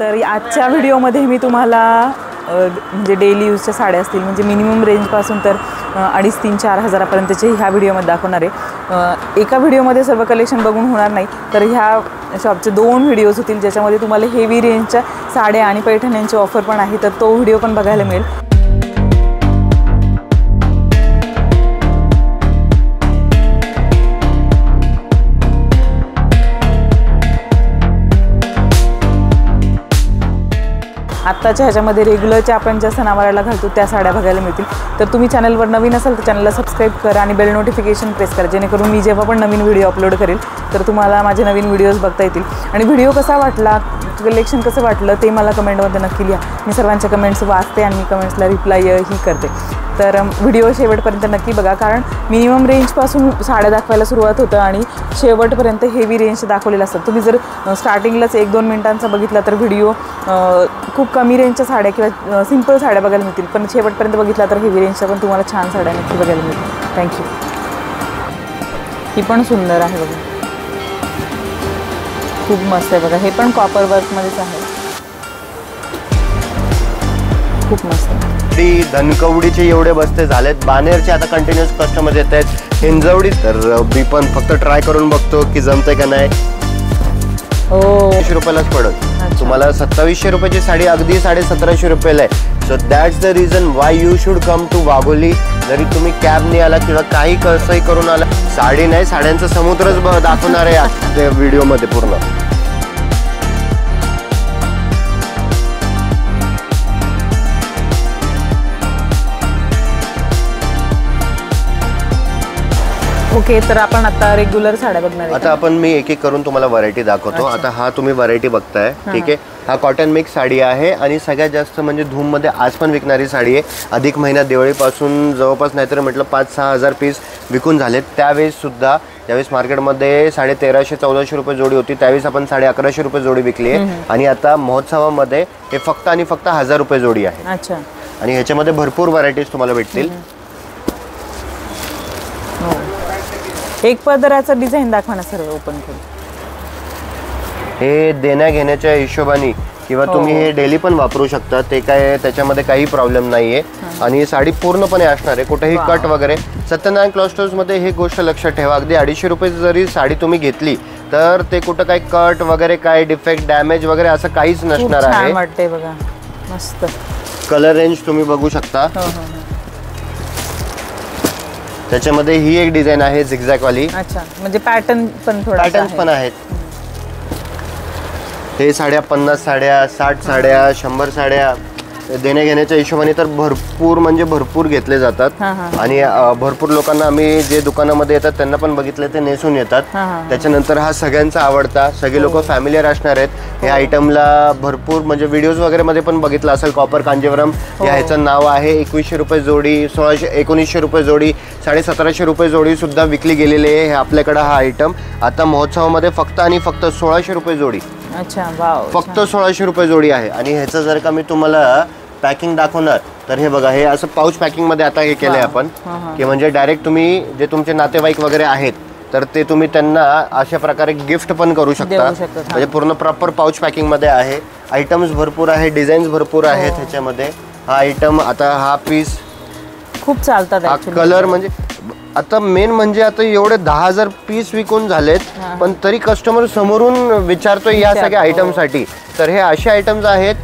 तर आजच्या व्हिडिओमध्ये मी तुम्हाला म्हणजे डेली यूजच्या साड्या असतील म्हणजे मिनिमम रेंजपासून तर 2,500-3,000-4,000 हजारापर्यंतचे ह्या व्हिडिओमध्ये दाखवणार आहे। एका व्हिडिओमध्ये सर्व कलेक्शन बघून होणार नाही, तर ह्या शॉपचे 2 व्हिडिओज होतील ज्याच्यामध्ये तुम्हाला हेवी रेंजच्या साड्या आणि पैठण्यांची ऑफर पण आहे, तर तो व्हिडिओ पण बघायला मिळेल। आत्ताच्या ह्याच्यामध्ये रेग्युलरच्या आपण ज्या सणावाराला घालतो त्या साड्या बघायला मिळतील। तर तुम्ही चॅनलवर नवीन असाल तर चॅनलला सबस्क्राईब करा आणि बेल नोटिफिकेशन प्रेस करा, जेणेकरून मी जेव्हा पण नवीन व्हिडिओ अपलोड करेल तर तुम्हाला माझे नवीन व्हिडिओज बघता येतील। आणि व्हिडिओ कसा वाटला, कलेक्शन कसं वाटलं ते मला कमेंटमध्ये नक्की लिहा। मी सर्वांच्या कमेंट्स वाचते आणि मी कमेंट्सला रिप्लायही करते। तर व्हिडिओ शेवटपर्यंत नक्की बघा, कारण मिनिमम रेंजपासून साड्या दाखवायला सुरुवात होतं आणि शेवटपर्यंत हेवी रेंज दाखवलेलं असतं। तुम्ही जर स्टार्टिंगलाच 1-2 मिनिटांचा बघितला तर व्हिडिओ खूप कमी रेंजच्या साड्या किंवा सिंपल साड्या बघायला मिळतील, पण शेवटपर्यंत बघितला तर हेवी रेंजच्या पण तुम्हाला छान साड्या नक्की बघायला मिळतील। थँक्यू। ही पण सुंदर आहे बघा, खूप मस्त आहे बघा, हे पण कॉपर वर्कमध्येच आहे, खूप मस्त आहे। धनकवडीचे एवढे बस्ते झालेत, बानेरचे आता कंटिन्यूअस कस्टमर येत आहेत, हिंजवडी तर मी पण फक्त ट्राय करून बघतो की जमतंय का नाही। 20 रुपयालाच पडत तुम्हाला 2700 रुपयाची साडी अगदी 1750 रुपयाला आहे। So that's the reason why you should come to Wagholi. जरी तुम्ही कॅबने आला किंवा काही कसंही करून आला, साडी नाही साड्यांचा समुद्रच दाखवणार आहे या व्हिडिओमध्ये पूर्ण। ओके, तर आपण आता रेग्युलर साड्या बघणार आहे। आता आपण मी एक एक करून तुम्हाला व्हरायटी दाखवतो। आता हा तुम्ही व्हरायटी बघताय, ठीक आहे, हा कॉटन मिक्स साडी आहे आणि सगळ्यात जास्त म्हणजे धूम मध्ये आज पण विकणारी साडी आहे। अधिक महिना दिवाळीपासून जवळपास नाहीतर म्हटलं 5-6 हजार पीस विकून झालेत। त्यावेळेस सुद्धा ज्यावेळेस मार्केटमध्ये 1350-1400 रुपये जोडी होती, त्यावेळेस आपण 1150 रुपये जोडी विकली आहे आणि आता महोत्सवामध्ये हे फक्त आणि फक्त 1000 रुपये जोडी आहे। अच्छा, आणि ह्याच्यामध्ये भरपूर व्हरायटीज तुम्हाला भेटतील। एक पदराचा डिझाईन दाखवा ना सर्व ओपन करून। हे देण्या घेण्याच्या हिशोबाने किंवा तुम्ही हे डेली पण वापरू शकता, ते काय त्याच्यामध्ये काही प्रॉब्लेम नाहीये। आणि साडी पूर्णपणे असणार आहे, कुठेही कट वगैरे। सत्यनारायण क्लॉस्टर्स मध्ये हे गोष्ट लक्षात ठेवा, अगदी 250 रुपये जरी साडी तुम्ही घेतली तर ते कुठं काही कट वगैरे काय डिफेक्ट डॅमेज वगैरे असं काहीच नसणार आहे। वाटते बघा, मस्त कलर रेंज तुम्ही बघू शकता। त्याच्यामध्ये ही एक डिझाईन आहे झिगझॅग वाली। अच्छा, म्हणजे पॅटर्न पण थोडा पॅटर्न्स पण आहेत। हे साड्या 50 साड्या, 60 साड्या, 100 साड्या देण्या घेण्याच्या हिशोबाने तर भरपूर म्हणजे भरपूर घेतले जातात। आणि भरपूर लोकांना आम्ही जे दुकानामध्ये येतात त्यांना पण बघितले ते नेसून येतात। त्याच्यानंतर हा सगळ्यांचा आवडता, सगळे लोक फॅमिलियर असणार आहेत। हे आयटमला भरपूर म्हणजे व्हिडिओज वगैरे मध्ये पण बघितलं असेल, कॉपर कांजीवरम ह्याचं नाव आहे। 2100 रुपये जोडी, 1900 रुपये जोडी, 1750 रुपये जोडी सुद्धा विकली गेलेली आहे आपल्याकडे हा आयटम। आता महोत्सवामध्ये फक्त आणि फक्त 1600 रुपये जोडी। अच्छा, वाव, फक्त 1600 रुपये जोडी आहे। आणि ह्याचं जर का मी तुम्हाला पॅकिंग दाखवणार तर हे बघा, हे असं पाऊच पॅकिंग मध्ये आता हे केलंय आपण की म्हणजे डायरेक्ट तुम्ही जे तुमचे नातेवाईक वगैरे आहेत तर ते तुम्ही त्यांना अशा प्रकारे गिफ्ट पण करू शकता। म्हणजे पूर्ण प्रॉपर पाऊच पॅकिंग मध्ये आहे। आयटम्स भरपूर आहे, डिझाईन्स भरपूर आहेत ह्याच्यामध्ये। हा आयटम आता हा पीस खूप चालतात, हा कलर म्हणजे आता मेन म्हणजे आता एवढे 10,000 पीस विकून झालेत, पण तरी कस्टमर समोरून विचारतोय या सगळ्या आयटमसाठी। तर हे असे आयटम्स आहेत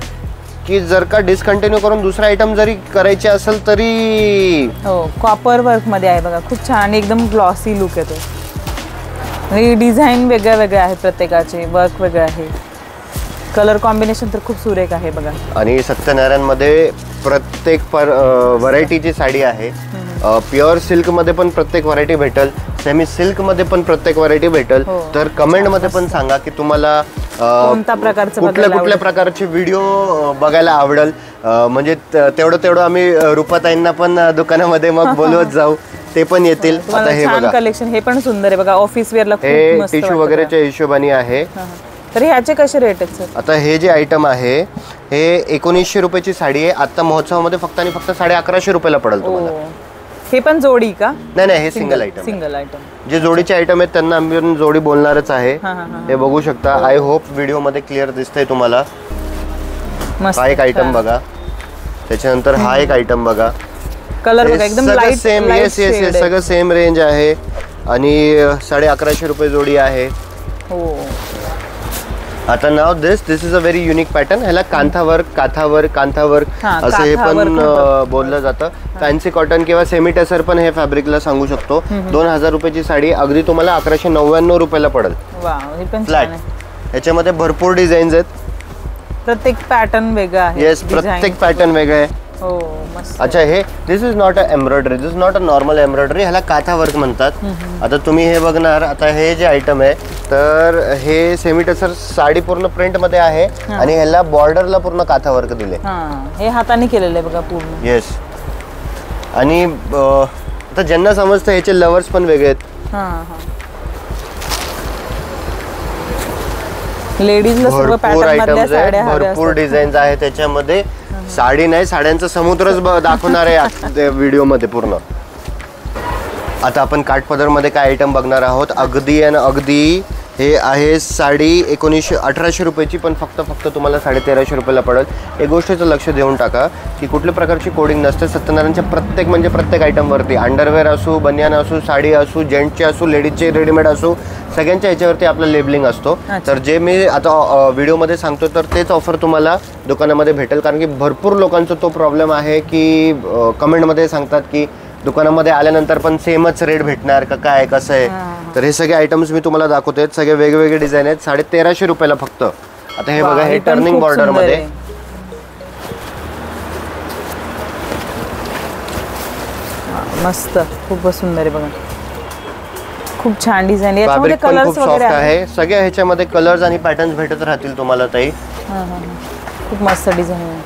की जर का डिस्कंटिन्यू करून दुसरा आयटम जरी करायचे असेल तरी कॉपर वर्क मध्ये आहे बघा, खूप छान एकदम ग्लॉसी लुक येतो। आणि डिझाईन वेगळ्या वेगळ्या आहेत, प्रत्येकाचे वर्क वेगळे आहे, कलर कॉम्बिनेशन तर खूप सुरेख आहे बघा। आणि सत्यनारायण मध्ये प्रत्येक व्हरायटीची साडी आहे। प्युअर सिल्क मध्ये पण प्रत्येक व्हरायटी भेटल, सेमी सिल्क मध्ये पण प्रत्येक व्हरायटी भेटल। तर कमेंट मध्ये पण सांगा की तुम्हाला कुठल्या प्रकारचे व्हिडिओ बघायला आवडेल। म्हणजे तेवढं आम्ही रूपाताईंना पण दुकानामध्ये मग बोलवत जाऊ, ते पण येतील। आता हे बघा कलेक्शन, हे पण सुंदर आहे बघा, ऑफिस वेअरला हे टिश्यू वगैरेच्या हिशोबाने आहे। तर ह्याचे कसे रेट आहेत सर? आता हे जे आयटम आहे हे 1900 रुपयाची साडी आहे। आता महोत्सवामध्ये फक्त आणि फक्त 1150 रुपयाला पडेल तुम्हाला। हे पण जोडी का? नाही, हे सिंगल आयटम। सिंगल आयटम जे जोडीचे आयटम आहेत त्यांना आम्ही जोडी बोलणारच आहे। हे बघू शकता। आय होप व्हिडिओ मध्ये क्लिअर दिसतंय तुम्हाला। मस्त. हा एक आयटम बघा, त्याच्यानंतर हा एक आयटम बघा. कलर बघा एकदम light same. Yes yes yes, सगळं सेम रेंज आहे आणि 1150 रुपये जोडी आहे. हो. आता now this is a very unique pattern. ह्याला कांथा वर्क असं हे पण बोललं जातं. फॅन्सी कॉटन किंवा सेमी टेसर पण हे फॅब्रिकला सांगू शकतो. 2000 रुपयाची साडी अगदी तुम्हाला 1199 रुपयाला पडेल. फ्लॅट. याच्यामध्ये भरपूर डिझाईन्स आहेत, प्रत्येक पॅटर्न वेगळा आहे. येस, प्रत्येक पॅटर्न वेगळं आहे. हो मस्त. अच्छा, हे this is not a embroidery, this is not a normal embroidery, ह्याला काथा वर्क म्हणतात. आता तुम्ही हे बघणार, आता हे जे आयटम आहे तर हे सेमी टेसर साडी पूर्ण प्रिंट मध्ये आहे आणि ह्याला बॉर्डरला पूर्ण काथा वर्क दिले. हे हाताने केलेलं आहे बघा पूर्ण. येस. आणि आता ज्यांना समजतं ह्याचे लवर्स पण वेगळे आहेत. लेडीजला सर्व पॅटर्न मधल्या साड्या हव्या, भरपूर डिझाईन्स आहे त्याच्यामध्ये. साडी नाही, साड्यांचा समुद्रच दाखवणार आहे व्हिडिओ मध्ये पूर्ण. आता आपण काठपदर मध्ये काय आयटम बघणार आहोत. अगदी आणि अगदी हे आहे साडी 1800 रुपयाची, पण फक्त तुम्हाला 1350 रुपयाला पडेल. एक गोष्टीचं लक्ष देऊन टाका की कुठल्या प्रकारची कोडिंग नसते. सत्यनारायणच्या प्रत्येक आयटमवरती अंडरवेअर असो, बनियान असो, साडी असो, जेंट्सचे असो, लेडीजचे रेडीमेड असो, सगळ्यांच्या याच्यावरती आपलं लेबलिंग असतो. तर जे मी आता व्हिडिओमध्ये सांगतो तर तेच ऑफर तुम्हाला दुकानामध्ये भेटेल. कारण की भरपूर लोकांचा तो प्रॉब्लेम आहे की कमेंटमध्ये सांगतात की दुकानामध्ये आल्यानंतर पण सेमच रेट भेटणार का, काय कसं आहे. तर हे सगळे आयटम्स मी तुम्हाला दाखवते. सगळे वेगवेगळे डिझाईन आहेत. 1350 रुपयाला फक्त. आता हे बघा, हे टर्निंग बॉर्डर मध्ये मस्त, खूपच सुंदर आहे बघा. खूप छान डिझाईन आहे. याच्यामध्ये फॅब्रिक पण कलर्स खूप वगैरे सॉफ्ट आहे. सगळ्या ह्याच्यामध्ये कलर्स आणि पॅटर्न्स भेटत राहतील तुम्हाला ताई. खूप मस्त डिझाईन आहे.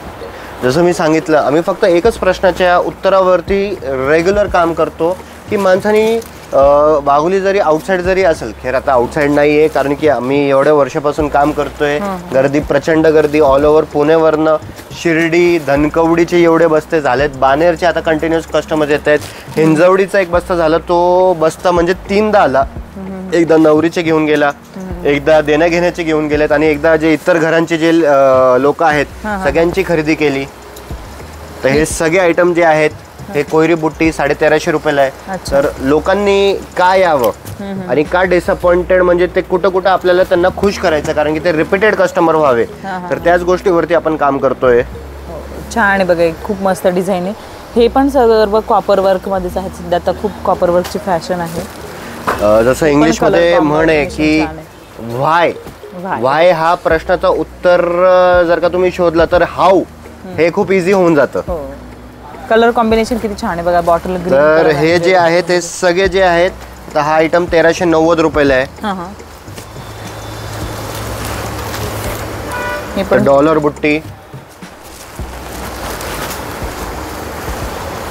जसं मी सांगितलं, आम्ही फक्त एकच प्रश्नाच्या उत्तरावरती रेग्युलर काम करतो की माणसानी वाघोली जरी आउटसाईड जरी असेल, खेर आता आउटसाईड नाही आहे कारण की आम्ही एवढ्या वर्षापासून काम करतोय. गर्दी, प्रचंड गर्दी ऑल ओव्हर पुणेवरनं, शिर्डी, धनकवडीचे एवढे बस्ते झालेत, बानेरचे आता कंटिन्युअस कस्टमर्स येत आहेत. हिंजवडीचा एक बस्ता झाला, तो बस्ता म्हणजे 3दा आला. एकदा नवरीचे घेऊन गेला, एकदा देण्या घेण्याचे घेऊन गेलेत आणि एकदा जे इतर घरांचे जे लोक आहेत सगळ्यांची खरेदी केली. तर हे सगळे आयटम जे आहेत हे कोयरी बुट्टी 1350 रुपयाला आहे. तर लोकांनी काय यावं आणि का डिसअपॉइंटेड म्हणजे ते कुठं आपल्याला त्यांना खुश करायचं, कारण की ते रिपीटेड कस्टमर व्हावे. तर त्याच गोष्टीवरती आपण काम करतोय. छान आहे बघा, खूप मस्त डिझाईन आहे. हे पण सर्व कॉपर वर्क मध्येच आहेत. सध्या आता खूप कॉपर वर्कची फॅशन आहे. जसं इंग्लिश मध्ये म्हण आहे की व्हाय हा प्रश्नाचं उत्तर जर का तुम्ही शोधला तर हाऊ हे खूप इझी होऊन जातं. कलर कॉम्बिनेशन किती छान आहे बघा. Bottle green. तर हे जे आहेत ते सगळे जे आहेत, तर हा आयटम 1390 रुपयाला आहे. डॉलर बुट्टी.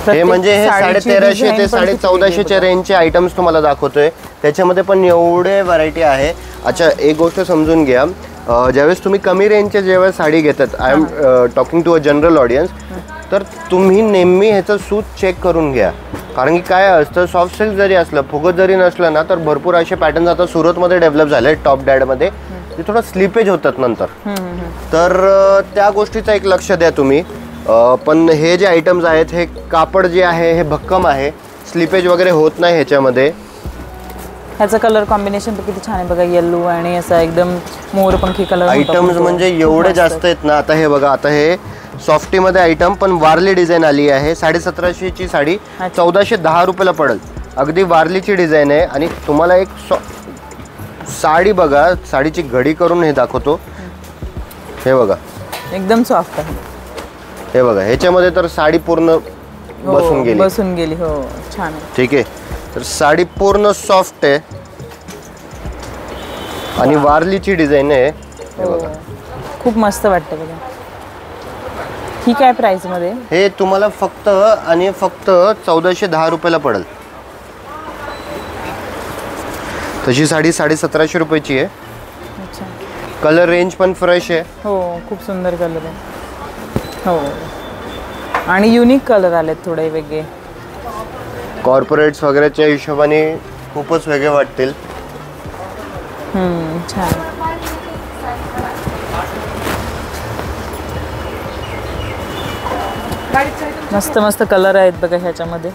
हे म्हणजे हे 1350 ते 1450 रेंजचे आयटम्स तुम्हाला दाखवतोय. त्याच्यामध्ये पण एवढे व्हरायटी आहे. अच्छा, एक गोष्ट समजून घ्या, ज्यावेळेस तुम्ही कमी रेंजचे जेव्हा साडी घेतात, I am talking to a general audience, तर तुम्ही नेहमी ह्याचं सूत चेक करून घ्या. कारण की काय असतं, सॉफ्ट सिल्क जरी असलं, फुगत जरी नसलं ना, तर भरपूर असे पॅटर्न्स आता सुरतमध्ये डेव्हलप झाले टॉप डॅडमध्ये, ते थोडं स्लिपेज होतात नंतर. तर त्या गोष्टीचं एक लक्ष द्या तुम्ही. पण हे जे आयटम्स आहेत हे कापड जे आहे हे भक्कम आहे, स्लिपेज वगैरे होत नाही ह्याच्यामध्ये. ह्याचं कलर कॉम्बिनेशन तर किती छान आहे बघा. येलो आणि असा एकदम मोरपंखी कलर. आयटम्स म्हणजे एवढे जास्त आहेत ना. आता हे बघा, आता हे सॉफ्टीमध्ये आयटम पण वारली डिझाईन आली आहे. 1750ची साडी 1410 रुपयाला पडेल. अगदी वारलीची डिझाईन आहे. आणि तुम्हाला एक साडी बघा, साडीची घडी करून हे दाखवतो. हे बघा, एकदम सॉफ्ट आहे. हे बघा, ह्याच्यामध्ये तर साडी पूर्ण बसून गेली. हो, छान आहे. ठीक आहे. तर साडी पूर्ण सॉफ्ट आहे आणि वारलीची डिझाईन आहे. हे बघा, खूप मस्त वाटतं बघा. ठीक आहे. प्राइस मध्ये हे तुम्हाला फक्त आणि फक्त 1410 रुपयाला पडेल. तशी साडी 1750 रुपयाची आहे. कलर रेंज पण फ्रेश आहे. हो, खूप सुंदर कलर आहे. हो, आणि युनिक कलर आलेत थोडे वेगळे. कॉर्पोरेट्स वगैरेच्या हिशोबाने खूपच वेगळे वाटतील. छान. मस्त मस्त कलर आहेत बघा ह्याच्यामध्ये.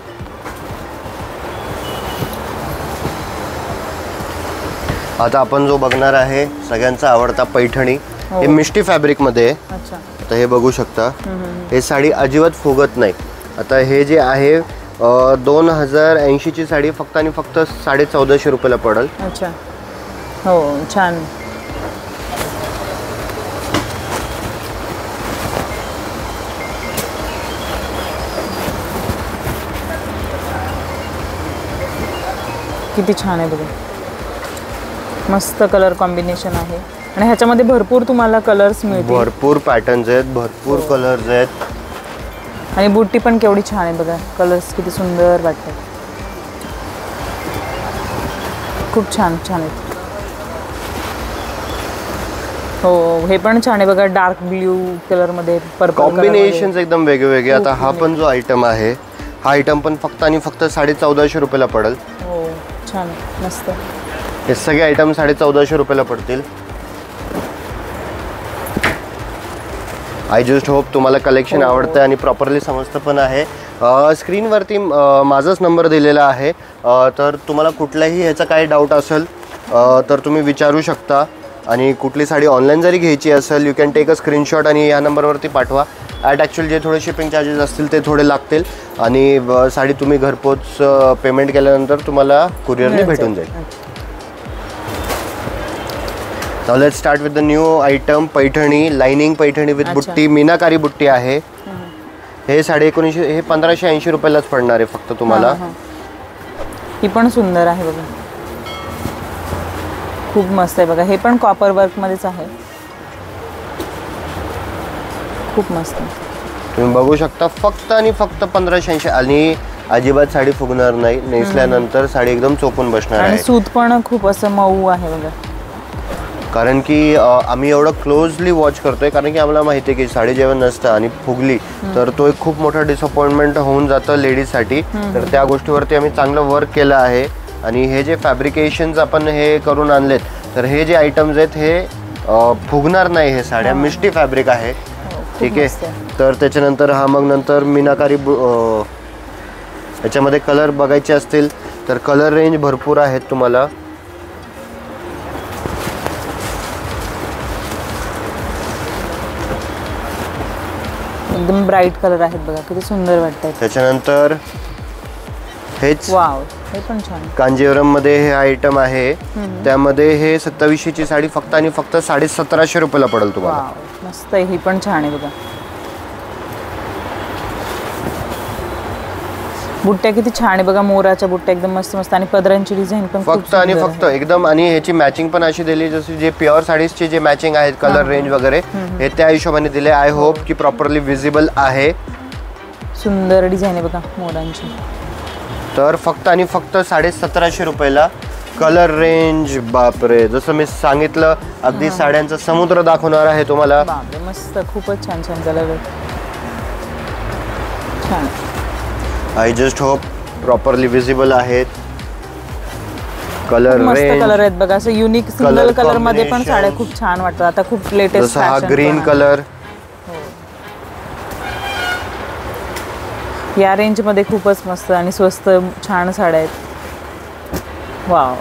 आता आपण जो बघणार आहे सगळ्यांचा आवडता पैठणी. हे मिष्टी फॅब्रिक मध्ये आहे. अच्छा. आता हे बघू शकता. हे साडी अजिबात फुगत नाही. आता हे जे आहे 2080 ची साडी फक्त आणि फक्त 1450 रुपयाला पडेल. अच्छा. हो छान. किती छान आहे बघा. मस्त कलर कॉम्बिनेशन आहे आणि ह्याच्यामध्ये भरपूर तुम्हाला कलर्स मिळतील. भरपूर पॅटर्न्स आहेत, भरपूर कलर्स आहेत. आणि बुट्टी पण केवढी छान आहे बघा. कलर्स किती सुंदर वाटतात. खूप छान छान आहेत. हो हे पण छान आहे बघा. डार्क ब्ल्यू कलर मध्ये पर्पल कॉम्बिनेशन्स एकदम वेगवेगळे. आता हा पण जो आयटम आहे हा आयटम पण फक्त आणि फक्त 1450 रुपयाला पडेल. हो छान मस्त. हे सगळे आयटम 1450 रुपयाला पडतील. आय जस्ट होप तुम्हाला कलेक्शन आवडतं आणि प्रॉपरली समजतं पण आहे. स्क्रीनवरती माझाच नंबर दिलेला आहे. तर तुम्हाला कुठलाही ह्याचा काही डाऊट असेल तर तुम्ही विचारू शकता. आणि कुठली साडी ऑनलाईन जरी घ्यायची असेल you can take a screenshot आणि या नंबरवरती पाठवा. ॲक्च्युअली जे थोडे शिपिंग चार्जेस असतील ते थोडे लागतील आणि साडी तुम्ही घरपोच पेमेंट केल्यानंतर तुम्हाला कुरिअरने भेटून जाईल. Now let's start with the new item. Paithani, lining Paithani with बुट्टी, मीनाकारी बुट्टी आहे. हे 1950 हे 1580 रुपयालाच पडणार आहे फक्त तुम्हाला. ही पण सुंदर आहे बघा. खूप मस्त आहे बघा. हे पण कॉपर वर्क मध्येच आहे. खूप मस्त. तुम्ही बघू शकता फक्त आणि फक्त 1580 आणि अजिबात साडी फुगणार नाही. नेसल्यानंतर साडी एकदम चोपून बसणार आहे. आणि सूत पण खूप असं मऊ आहे बघा. कारण की आम्ही एवढं क्लोजली वॉच करतोय कारण की आम्हाला माहिती आहे की साडी जेव्हा नसतं आणि फुगली तर तो एक खूप मोठा डिसअपॉइंटमेंट होऊन जातं लेडीजसाठी. तर त्या गोष्टीवरती आम्ही चांगलं वर्क केलं आहे. आणि हे जे फॅब्रिकेशन्स आपण हे करून आणलेत तर हे जे आयटम्स आहेत हे फुगणार नाही. हे साड्या मिष्टी फॅब्रिक आहे. ठीक आहे. तर त्याच्यानंतर हा मग नंतर मीनाकारी याच्यामध्ये कलर बघायचे असतील तर कलर रेंज भरपूर आहेत तुम्हाला. एकदम ब्राईट कलर आहेत बघा. किती सुंदर वाटतात. त्याच्यानंतर हेच वाव हे पण छान. कांजीवरम मध्ये हे आयटम आहे. त्यामध्ये हे 2700 ची साडी फक्त आणि फक्त 1750 रुपयाला पडेल तुम्हाला. मस्त आहे. ही पण छान आहे बघा. बुट्ट्या किती छान आहे बघा. मोराच्या बुट्ट्या एकदम मस्त मस्त आणि पदरांची डिझाईन पण फक्त आणि फक्त एकदम. आणि ह्याची मॅचिंग पण अशी दिली जशी जे प्युअर साडीजची जे मॅचिंग आहेत कलर रेंज वगैरे हे त्या हिशोबाने दिले. आय होप की प्रॉपरली विजिबल आहे. सुंदर डिझाईन आहे बघा मोरांची. तर फक्त आणि फक्त 1750 रुपयाला कलर रेंज. बापरे जसं मी सांगितलं अगदी साड्यांचा समुद्र दाखवणार आहे तुम्हाला. बापरे मस्त. खूपच छान छान कलर छान. I just hope properly visible आहेत. कलर रेंज कलर आहेत बघा. असं युनिक सिंगल कलर मध्ये पण साड्या खूप छान वाटतात. आता खूप लेटेस्ट जसं हा ग्रीन कलर. या रेंज मध्ये खूपच मस्त आणि स्वस्त छान साड्या आहेत. Wow.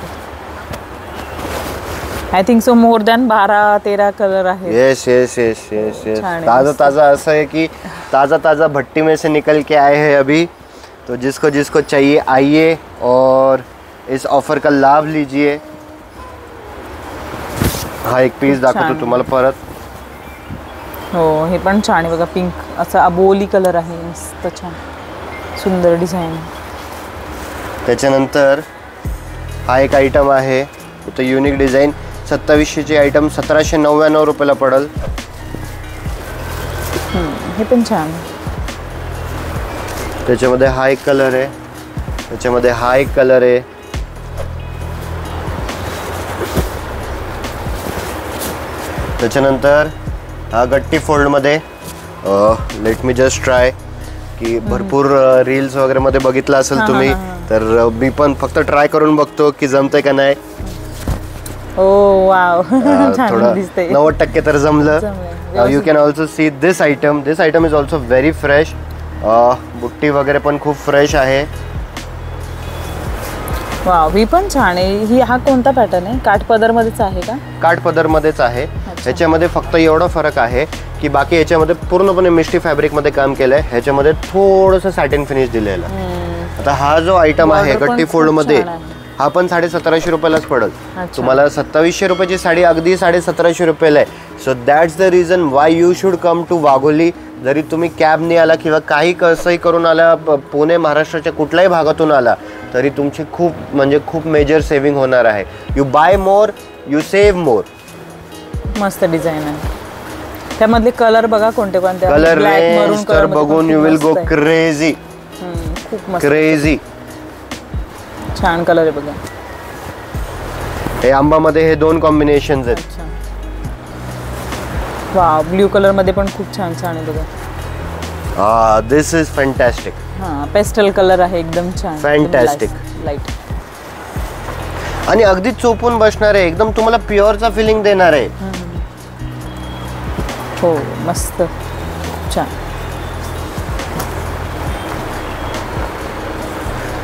I think so more than 12-13 colour आहे. Yes yes yes yes yes. ताज़ा ताज़ा ऐसा है कि ताज़ा ताज़ा भट्टी में से निकल के आए हैं अभी. तो जिसको जिसको चाहिए आइए और इस ऑफर का लाभ लीजिए. हा एक पीस दाखवतो तुम्हाला परत. हो हे पण छान आहे बघा. पिंक असा अबोली कलर आहे. मस्त छान सुंदर डिझाईन. त्याच्यानंतर हा एक आयटम आहे. तो युनिक डिझाईन 2700 ची आयटम 1799 रुपयाला पडेल. हे पण छान. त्याच्यामध्ये हा एक कलर आहे. त्याच्यामध्ये हा एक कलर आहे. त्याच्यानंतर हा गट्टी फोल्ड मध्ये. लेट मी जस्ट ट्राय की भरपूर रील्स वगैरे मध्ये बघितलं असेल तुम्ही तर मी पण फक्त ट्राय करून बघतो की जमतंय का नाही. ओ वाव. थोडं 90% तर जमलं. You can also see this item. This item is also very fresh. बुट्टी वगैरे पण खूप फ्रेश आहे. वाव, ही पण छान आहे. ही हा कोणता पॅटर्न आहे? काठपदर मध्येच आहे का? काठपदर मध्येच आहे. ह्याच्यामध्ये फक्त एवढा फरक आहे की बाकी ह्याच्यामध्ये पूर्णपणे मिस्टी फॅब्रिक मध्ये काम केलंय. ह्याच्यामध्ये थोडंसं सॅटिन फिनिश दिलेलं. आता हा जो आयटम आहे गट्टी फोल्ड मध्ये, हा पण 1750 रुपयालाच पडेल. तुम्हाला 2700 रुपयाची साडी अगदी 1750 रुपयाला आहे. So that's the reason why you should come to Wagholi. जरी तुम्ही कॅबने आला किंवा काही कसंही करून आला, पुणे महाराष्ट्राच्या कुठल्याही भागातून आला, तरी तुमची खूप मेजर सेव्हिंग होणार आहे. You buy more, you save more. मस्त डिझाईन आहे. त्यामधले कलर बघा कोणते कोणते. कलर रेंज तर बघून यू विल गो क्रेझी. खूप मस्त क्रेझी छान कलर आहे बघा. हे आंबामध्ये हे 2 कॉम्बिनेशन्स आहेत. वाव, ब्ल्यू कलर मध्ये पण खूप छान छान आहे बघा. दिस इज फॅन्टॅस्टिक. पेस्टल कलर आहे, एकदम छान, फॅन्टॅस्टिक लाईट आणि अगदी चोपून बसणार आहे. एकदम तुम्हाला प्युअरचा फिलिंग देणार आहे. हो, मस्त छान.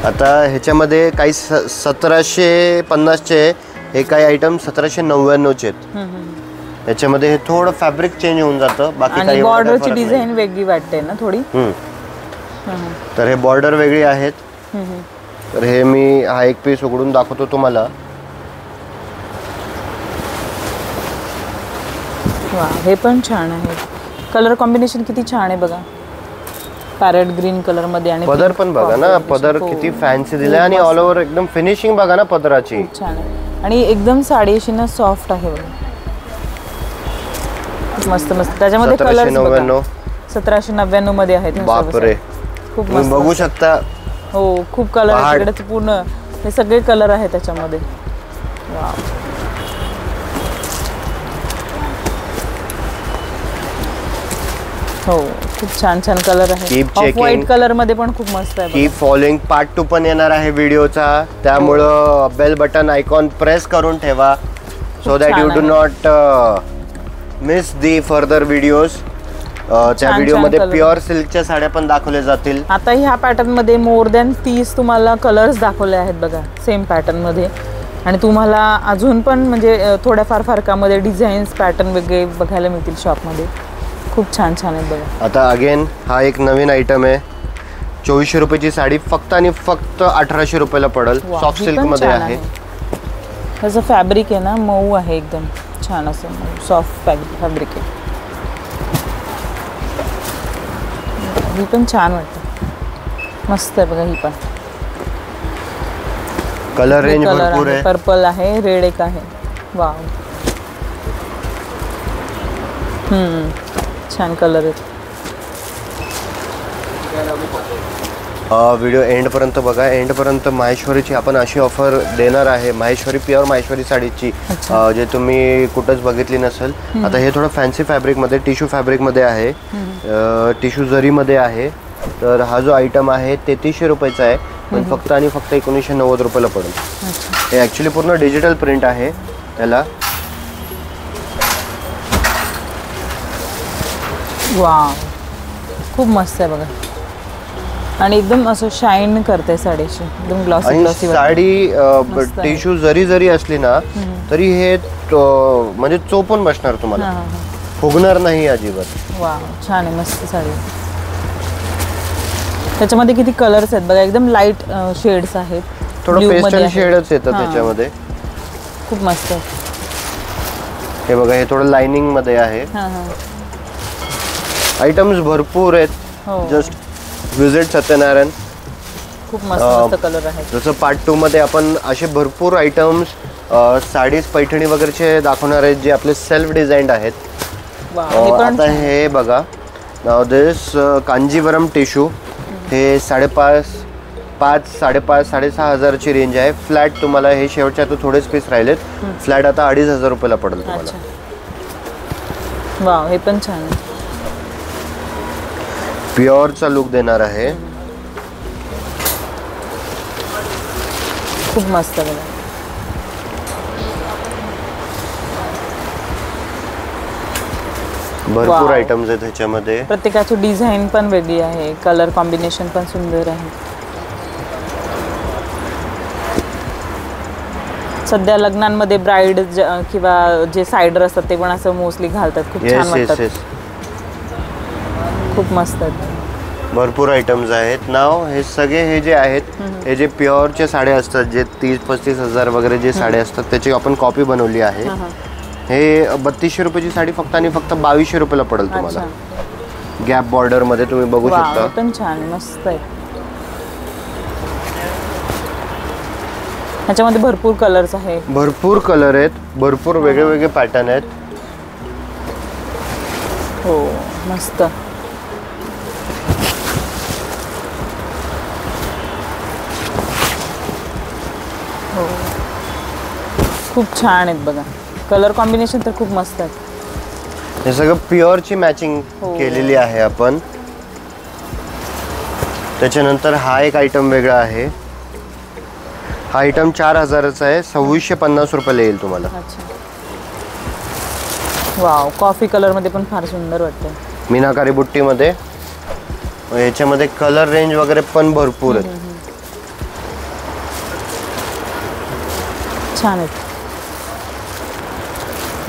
आता ह्याच्यामध्ये काही 1750चे, हे काही आयटम 1799चे आहेत. याच्यामध्ये हे थोडं फॅब्रिक चेंज होऊन जातं. बाकी काही बॉर्डरची डिझाईन वेगळी वाटते ना थोडी. तर हे बॉर्डर वेगळी आहेत. तर हे मी हा एक पीस उघडून दाखवतो तुम्हाला. वा, हे पण छान आहे. कलर कॉम्बिनेशन किती छान आहे बघा. पॅरेट ग्रीन कलर मध्ये आणि पदर पण बघा ना, पदर किती फॅन्सी दिलाय आणि ऑल ओव्हर एकदम फिनिशिंग बघा ना पदराची. छान आहे आणि एकदम साडी अशी ना सॉफ्ट आहे बघा. मस्त मस्त. त्याच्यामध्ये कलर 1799 मध्ये आहेत. बापरे, खूप मस्त बघू शकता. हो, खूप कलर आहे तिकडे. पूर्ण हे सगळे कलर आहेत त्याच्यामध्ये. वाव, हो, खूप छान छान कलर आहे. ऑफ व्हाईट कलर मध्ये पण खूप मस्त आहे. Keep following. पार्ट 2 पण येणार आहे व्हिडिओचा, त्यामुळं बेल बटन आयकॉन प्रेस करून ठेवा, so that you do not miss the further videos. त्या व्हिडिओमध्ये प्युअर सिल्कच्या साड्या पण दाखवल्या जातील. आता ह्या पॅटर्न मध्ये मोर दॅन 30 तुम्हाला कलर्स दाखवले आहेत बघा, सेम पॅटर्न मध्ये. आणि तुम्हाला अजून पण म्हणजे थोड्याफार फरकामध्ये डिझाईन्स पॅटर्न वेगळे बघायला मिळतील शॉपमध्ये. खूप छान छान आहेत बघा. आता अगेन हा एक नवीन आयटम आहे. 2400 रुपयाची साडी फक्त आणि फक्त 1800 रुपयाला पडेल. सॉफ्ट सिल्क मध्ये आहे. त्याचं फॅब्रिक आहे ना मऊ आहे, एकदम छान असं सॉफ्ट फॅब्रिक आहे. ही पण छान वाटते, मस्त आहे बघा. ही पण कलर रेंज भरपूर आहे. पर्पल आहे, रेड एक आहे. वाव, छान कलर आहे. व्हिडिओ एंड पर्यंत बघा. एंड पर्यंत माहेश्वरीची आपण अशी ऑफर देणार आहे, माहेश्वरी प्युअर माहेश्वरी साडीची, जे तुम्ही कुठंच बघितली नसेल. आता हे थोडं फॅन्सी फॅब्रिक मध्ये, टिश्यू फॅब्रिक मध्ये आहे, टिश्यू जरी मध्ये आहे. तर हा जो आयटम आहे 3300 रुपयाचा आहे, पण फक्त आणि फक्त 1990 रुपयाला पडेल. हे ॲक्च्युली पूर्ण डिजिटल प्रिंट आहे त्याला. वाव, खूप मस्त आहे बघा. आणि एकदम असं शाईन करते साडीची, एकदम ग्लॉसी ग्लॉसी. साडी टिश्यू जरी असली ना तरी हे म्हणजे चोपून बसणार, तुम्हाला फुगणार नाही अजिबात. वाव, छान आहे, मस्त साडी. त्याच्यामध्ये किती कलर्स आहेत बघा, एकदम लाईट शेड्स आहेत. थोडं पेस्टल शेडच येतात त्याच्यामध्ये. खूप मस्त आहे. हे बघा, हे थोडं लाइनिंग मध्ये आहे. आयटम्स भरपूर आहेत. Just visit Satyanarayan. खूप मस्त मस्त कलर आहेत. जसं पार्ट 2 मध्ये आपण असे भरपूर आयटम्स साडीज पैठणी वगैरेचे दाखवणार आहेत, जे आपले सेल्फ डिझाइंड आहेत. आता हे बघा, नाव दिस कांजीवरम टिश्यू. हे 5.5, 5.5, 6.5 हजाराची रेंज आहे. फ्लॅट तुम्हाला हे शेवटच्या आता थोडेच पीस राहिलेत. फ्लॅट आता 2500 रुपयाला पडेल तुम्हाला. वाव, हे पण छान आहे. प्युअरचा लुक देणार आहे. खूप मस्त बघा. भरपूर आयटम्स आहेत ह्याच्यामध्ये. प्रत्येकाची डिझाईन पण वेगळी आहे, कलर कॉम्बिनेशन पण सुंदर आहे. सध्या लग्नांमध्ये ब्राईड किंवा जे सायडर असतात ते पण असं मोस्टली घालतात, खूप छान वाटतात. खूप मस्त आहेत. भरपूर आयटम्स आहेत. नाव हे सगळे हे जे आहेत हे जे प्युअरचे साड्या असतात, जे 30-35 हजार वगैरे जे साड्या असतात त्याची आपण कॉपी बनवली आहे. हे 3200 रुपयाची साडी फक्त आणि फक्त 2200 रुपयाला पडेल तुम्हाला. गॅप बॉर्डर मध्ये तुम्ही बघू शकता. पण छान मस्त आहे. ह्याच्यामध्ये भरपूर कलर्स आहेत. भरपूर कलर आहेत, भरपूर वेगळे वेगळे पॅटर्न आहेत. हो मस्त. हो खूप छान आहेत बघा. कलर कॉम्बिनेशन तर खूप मस्त आहे. हे सगळं प्युअरची मॅचिंग केलेली आहे आपण. त्याच्यानंतर हा एक आयटम वेगळा आहे. हा आयटम 4000चा आहे, 2650 रुपयाला येईल तुम्हाला. वाव, कॉफी कलर मध्ये पण फार सुंदर वाटतं. मीनाकारी बुट्टी मध्ये. याच्यामध्ये कलर रेंज वगैरे पण भरपूर आहेत. छान आहेत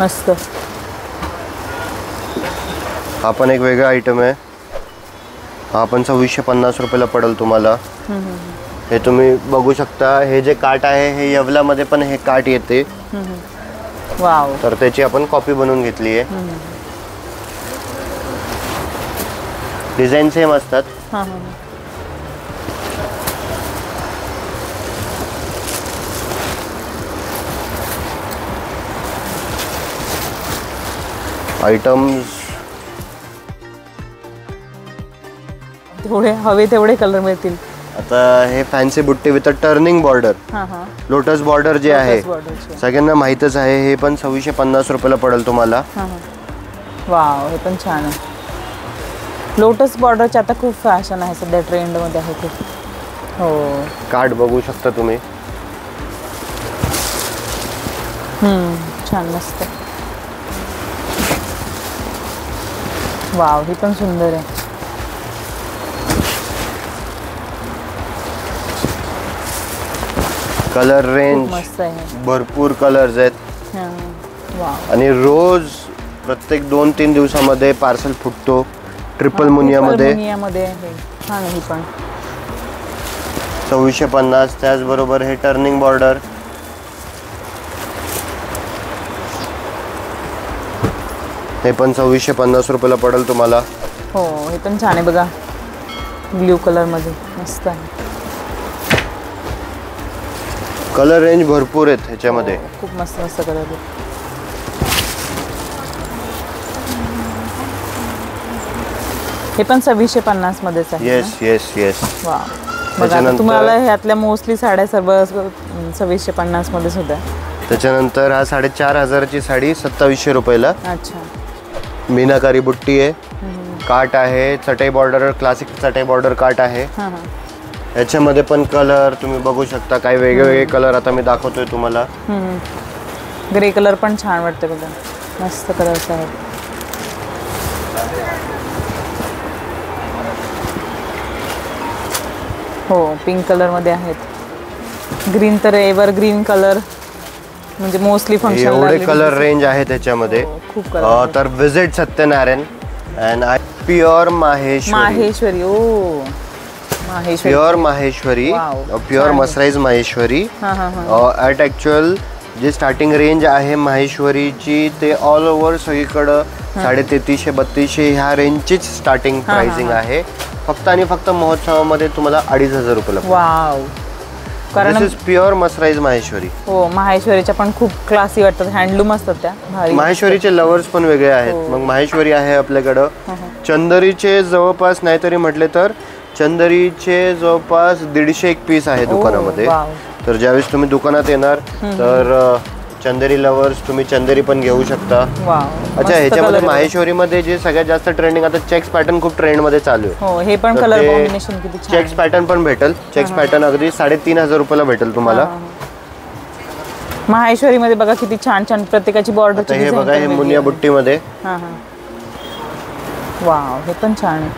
मस्त. हा पण एक वेगळा आयटम आहे. हा पण 2650 रुपयाला पडेल तुम्हाला. हे तुम्ही बघू शकता. हे जे काट आहे हे येवल्यामध्ये पण हे काट येते. वाव. तर त्याची आपण कॉपी बनवून घेतली आहे. डिझाईन सेम असतात. आयटम्स तेवढे हवे तेवढे कलर मिळतील. आता हे फॅन्सी बुट्टी with turning border, lotus border जे आहे सगळ्यांना माहीतच आहे. हे पण 2650 रुपयाला पडेल तुम्हाला. वाव, हे पण छान आहे. लोटस बॉर्डरची आता खूप फॅशन आहे, सध्या ट्रेंड मध्ये आहे खूप. हो, कार्ड बघू शकता तुम्ही. छान मस्त. वाव, ही पण सुंदर आहे. कलर रेंज मस्त आहे. भरपूर कलर्स आहेत. वाव. आणि रोज प्रत्येक 2-3 दिवसामध्ये पार्सल फुटतो. ट्रिपल मुनियामध्ये आहे. छान आहे पण. 2650. त्याचबरोबर हे टर्निंग बॉर्डर. हे पण 2650 रुपयाला पडेल तुम्हाला. हो, हे पण छान आहे बघा, ब्ल्यू कलर मध्ये मस्त आहे. कलर रेंज भरपूर आहेत ह्याच्यामध्ये. खूप मस्त मस्त कलर आहे. हे पण 2650 मध्येच आहे. Yes yes yes. वा, बघा तुम्हाला ह्यातल्या मोस्टली साड्या सर्व 2650 मध्येच होत्या. त्याच्यानंतर हा 4500 ची साडी 2700 रुपयाला. अच्छा. मीनाकारी बुट्टी आहे, काट आहे, चटई बॉर्डर, क्लासिक चटई बॉर्डर काट आहे. याच्यामध्ये पण कलर तुम्ही बघू शकता. काही वेगवेगळे कलर आता मी दाखवतोय तुम्हाला. ग्रे कलर पण छान वाटतं बघा, मस्त कलर्स आहेत. हो, पिंक कलर मध्ये आहेत. ग्रीन तर एव्हर ग्रीन कलर, म्हणजे मोस्टली फंक्शन. एवढे कलर रेंज आहे त्याच्यामध्ये. खूप कलर. तर visit Satyanarayan and pure Maheshwari. Oh, pure Maheshwari, pure mercerised Maheshwari. At actual जे स्टार्टिंग रेंज आहे माहेश्वरीची ते ऑल ओव्हर सगळीकडं 3300-3200 ह्या रेंजचीच स्टार्टिंग प्राइसिंग आहे. फक्त आणि फक्त महोत्सवामध्ये तुम्हाला 2500 रुपयाला. वाव. कारण दिस इज प्युअर मसराईज माहेश्वरी. हो, माहेश्वरीच्या पण खूप क्लासी वाटतात, हँडलूम असतात त्या. माहेश्वरीचे लवर्स पण वेगळे आहेत. मग माहेश्वरी आहे आपल्याकडं. चंदरीचे जवळपास नाहीतरी म्हटले तर चंदरीचे जवळपास 150 पीस आहे दुकानामध्ये. तर ज्यावेळेस तुम्ही दुकानात येणार तर चंदेरी लवर्स तुम्ही चंदेरी पण घेऊ शकता. अच्छा, ह्याच्यामध्ये माहेश्वरीमध्ये जे सगळ्यात जास्त ट्रेंडिंग आता चेक्स पॅटर्न खूप ट्रेंड मध्ये चालू आहे. हो, हे पण कलर कॉम्बिनेशन किती छान. चेक्स पॅटर्न पण भेटेल. चेक्स पॅटर्न अगदी 3500 रुपयाला भेटेल तुम्हाला. माहेश्वरी मध्ये बघा किती छान छान प्रत्येकाची बॉर्डर. हे बघा, हे मुनिया बुट्टी मध्ये. वाव, हे पण छान आहे.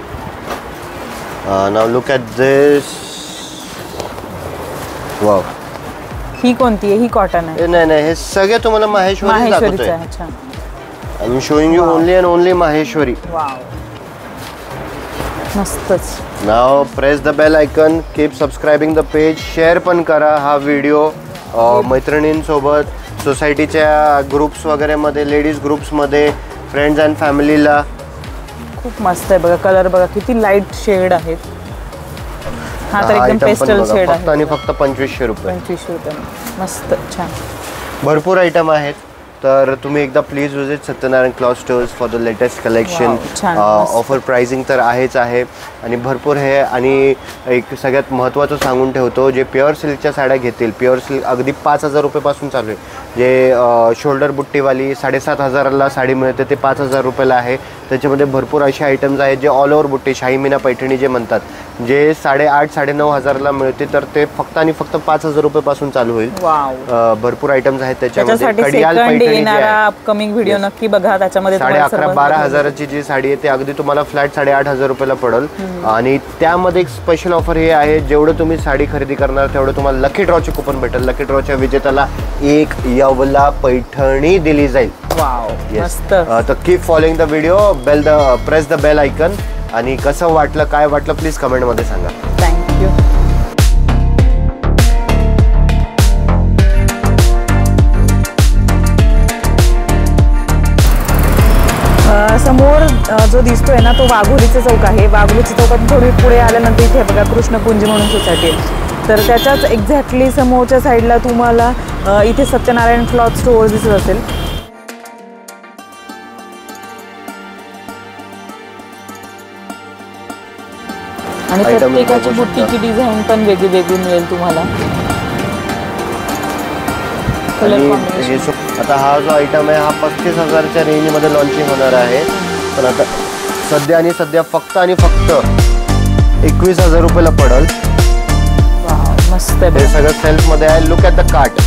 Now look at this. Wow, ही कोणती आहे? ही कॉटन आहे? नाही नाही, हे सगळे तुम्हाला माहेश्वरी दाखवतोय. अच्छा, I am showing you only and only Maheshwari. Wow, मस्तच. Now press the bell icon, keep subscribing the page, share पण करा हा व्हिडिओ मैत्रिणींसोबत, सोसायटीच्या ग्रुप्स वगैरे मध्ये, लेडीज ग्रुप्समध्ये, फ्रेंड्स अँड फॅमिलीला. खूप मस्त आहे बघा, कलर बघा किती लाईट शेड आहेत. हा तर एकदम पेस्टल शेड आहे. फक्त आणि फक्त 2500 रुपये. 2500 रुपये, मस्त छान. भरपूर आयटम आहेत, तर तुम्ही एकदा please visit Satyanarayan cloth stores for the latest collection. Offer pricing तर आहेच आहे आणि भरपूर हे. आणि एक सगळ्यात महत्त्वाचं सांगून ठेवतो, जे प्युअर सिल्कच्या साड्या घेतील, प्युअर सिल्क अगदी 5000 रुपयेपासून चालू आहे. जे शोल्डर बुट्टीवाली 7500ला साडी मिळते ते 5000 रुपयाला आहे. त्याच्यामध्ये भरपूर असे आयटम्स आहेत जे ऑल ओव्हर बुट्टी, शाही मीना पैठणी जे म्हणतात, जे 8,500-9,000ला मिळते, तर ते फक्त आणि फक्त 5000 रुपयापासून चालू होईल. भरपूर आयटम्स आहेत त्याच्यामध्ये. कडियाल पैठणी अपकमिंग व्हिडिओ नक्की बघा, त्याच्यामध्ये 11,000-12,000ची जी साडी आहे ती अगदी तुम्हाला फ्लॅट 8,500 रुपयाला पडेल. आणि त्यामध्ये एक स्पेशल ऑफर हे आहे, जेवढं तुम्ही साडी खरेदी करणार तेवढं तुम्हाला लकी ड्रॉचे कुपन भेटेल. लकी ड्रॉच्या विजेत्याला एक येवला पैठणी दिली जाईल. तर keep following the video, press the bell icon. आणि कसं वाटलं, काय वाटलं, प्लीज कमेंटमध्ये सांगा. थँक्यू. समोर जो दिसतोय ना, तो वाघोलीचा चौक आहे. वाघोलीच्या चौकातून थोडी पुढे आल्यानंतर इथे बघा कृष्णकुंज म्हणून सोसायटी आहे. तर त्याच्याच एक्झॅक्टली समोरच्या साईडला तुम्हाला इथे सत्यनारायण क्लॉथ स्टोअर दिसत असेल. आणि प्रत्येकाची बुट्टीची डिझाईन पण वेगळी वेगळी मिळेल तुम्हाला. आता हा जो आयटम आहे हा 35,000च्या रेंजमध्ये लॉन्चिंग होणार आहे. पण आता सध्या फक्त आणि फक्त 21,000 रुपयाला पडेल. मस्त. हे सगळं सेल्फमध्ये आहे. Look at the cart.